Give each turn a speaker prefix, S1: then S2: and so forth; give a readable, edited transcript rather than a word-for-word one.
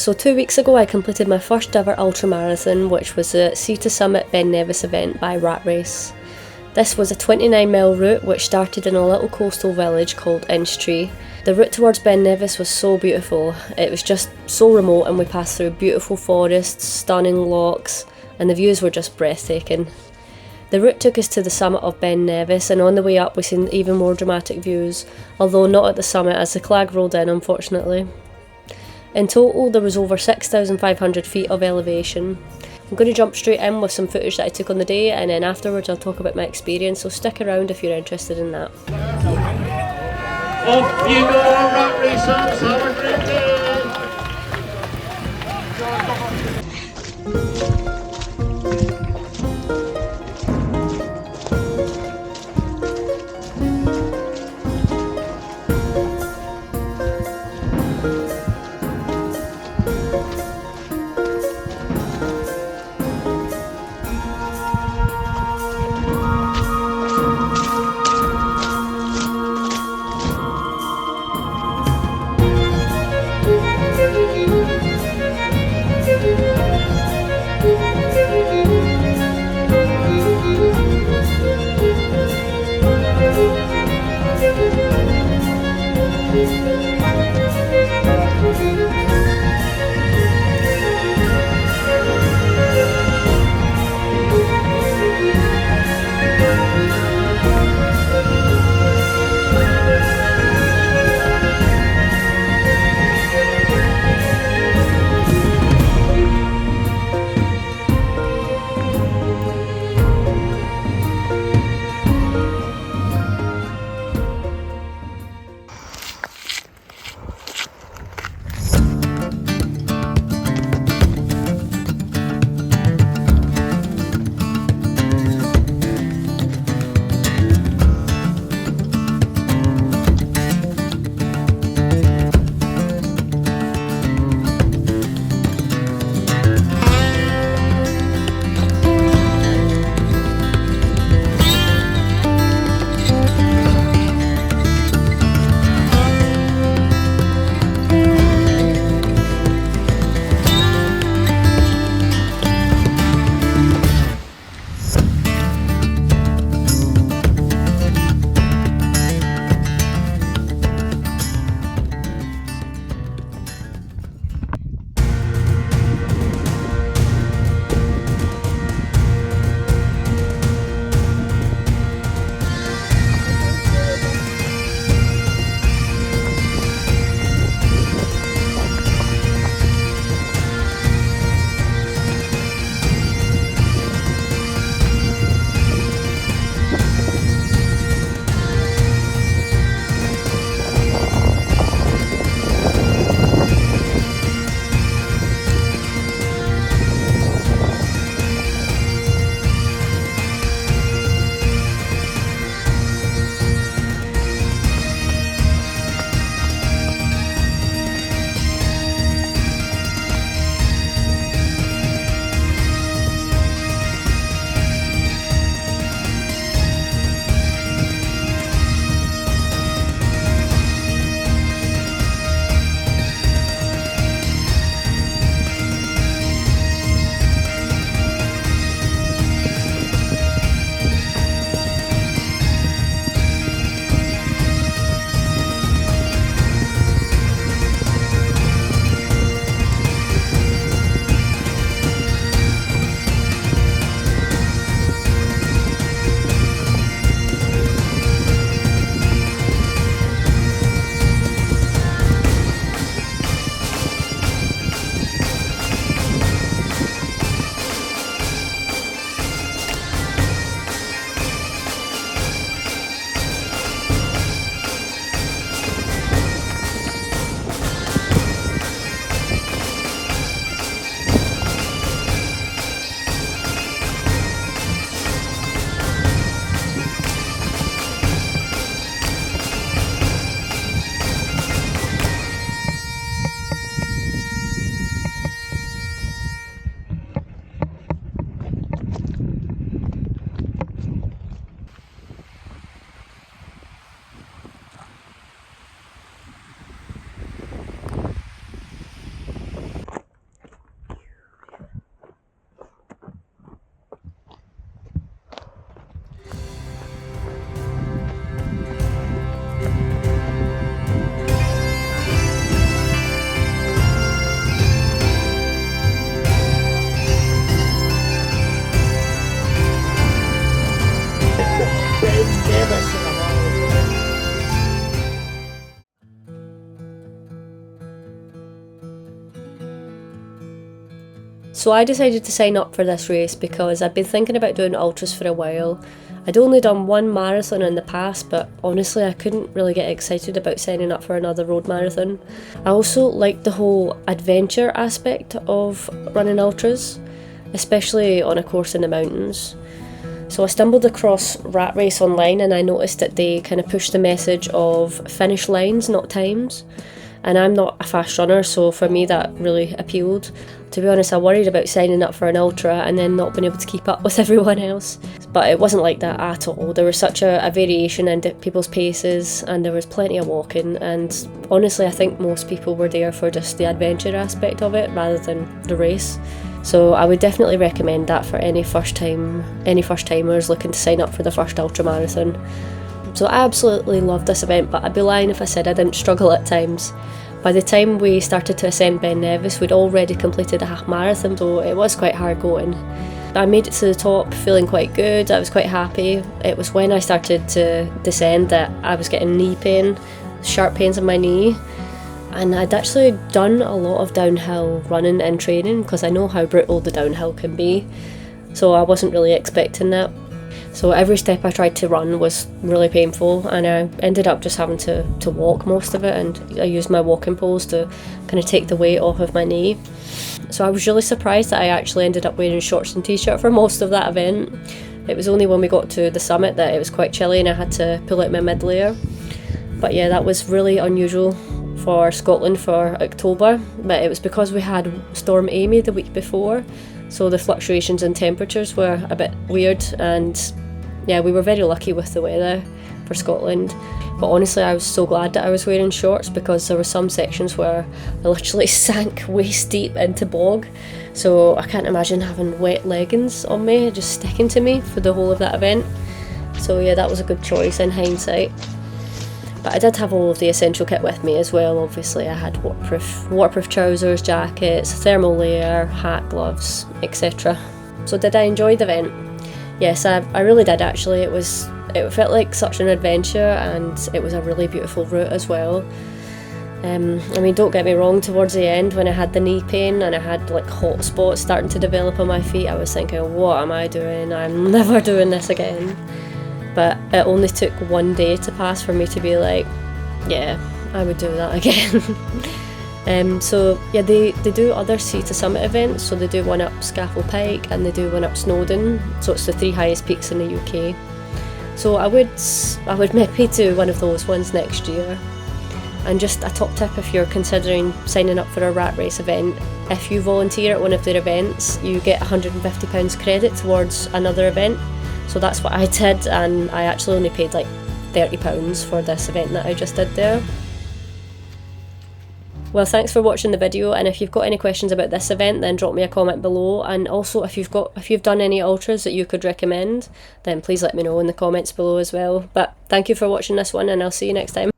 S1: So 2 weeks ago I completed my first ever ultramarathon, which was the Summit Ben Nevis event by Rat Race. This was a 29-mile route which started in a little coastal village called Inchtree. The route towards Ben Nevis was so beautiful. It was just so remote and we passed through beautiful forests, stunning lochs, and the views were just breathtaking. The route took us to the summit of Ben Nevis, and on the way up we seen even more dramatic views, although not at the summit as the clag rolled in, unfortunately. In total there was over 6,500 feet of elevation. I'm going to jump straight in with some footage that I took on the day, and then afterwards I'll talk about my experience, so stick around if you're interested in that.
S2: Off you go, Rat Racers, have a great day!
S1: So I decided to sign up for this race because I'd been thinking about doing ultras for a while. I'd only done one marathon in the past, but honestly I couldn't really get excited about signing up for another road marathon. I also liked the whole adventure aspect of running ultras, especially on a course in the mountains. So I stumbled across Rat Race online and I noticed that they kind of pushed the message of finish lines, not times. And I'm not a fast runner, so for me that really appealed. To be honest, I worried about signing up for an ultra and then not being able to keep up with everyone else. But it wasn't like that at all. There was such a variation in people's paces, and there was plenty of walking, and honestly I think most people were there for just the adventure aspect of it rather than the race. So I would definitely recommend that for any first timers looking to sign up for the first ultra marathon. So I absolutely loved this event, but I'd be lying if I said I didn't struggle at times. By the time we started to ascend Ben Nevis, we'd already completed a half marathon, so it was quite hard going. I made it to the top feeling quite good, I was quite happy. It was when I started to descend that I was getting knee pain, sharp pains in my knee. And I'd actually done a lot of downhill running in training because I know how brutal the downhill can be. So I wasn't really expecting that. So every step I tried to run was really painful, and I ended up just having to walk most of it, and I used my walking poles to kind of take the weight off of my knee. So I was really surprised that I actually ended up wearing shorts and t-shirt for most of that event. It was only when we got to the summit that it was quite chilly and I had to pull out my mid layer. But yeah, that was really unusual for Scotland for October, but it was because we had Storm Amy the week before, so the fluctuations in temperatures were a bit weird, and yeah, we were very lucky with the weather for Scotland. But honestly, I was so glad that I was wearing shorts because there were some sections where I literally sank waist deep into bog, so I can't imagine having wet leggings on me just sticking to me for the whole of that event. So yeah, that was a good choice in hindsight. But I did have all of the essential kit with me as well. Obviously I had waterproof trousers, jackets, thermal layer, hat, gloves, etc. So did I enjoy the event? Yes, I really did actually. It felt like such an adventure, and it was a really beautiful route as well. I mean, don't get me wrong, towards the end when I had the knee pain and I had like hot spots starting to develop on my feet, I was thinking, what am I doing? I'm never doing this again. But it only took one day to pass for me to be like, yeah, I would do that again. So yeah, they do other sea to summit events. So they do one up Scafell Pike and they do one up Snowdon. So it's the 3 highest peaks in the UK. So I would maybe do one of those ones next year. And just a top tip if you're considering signing up for a Rat Race event, if you volunteer at one of their events, you get £150 credit towards another event. So that's what I did, and I actually only paid like £30 for this event that I just did there. Well, thanks for watching the video, and if you've got any questions about this event, then drop me a comment below. And also if you've done any ultras that you could recommend, then please let me know in the comments below as well. But thank you for watching this one, and I'll see you next time.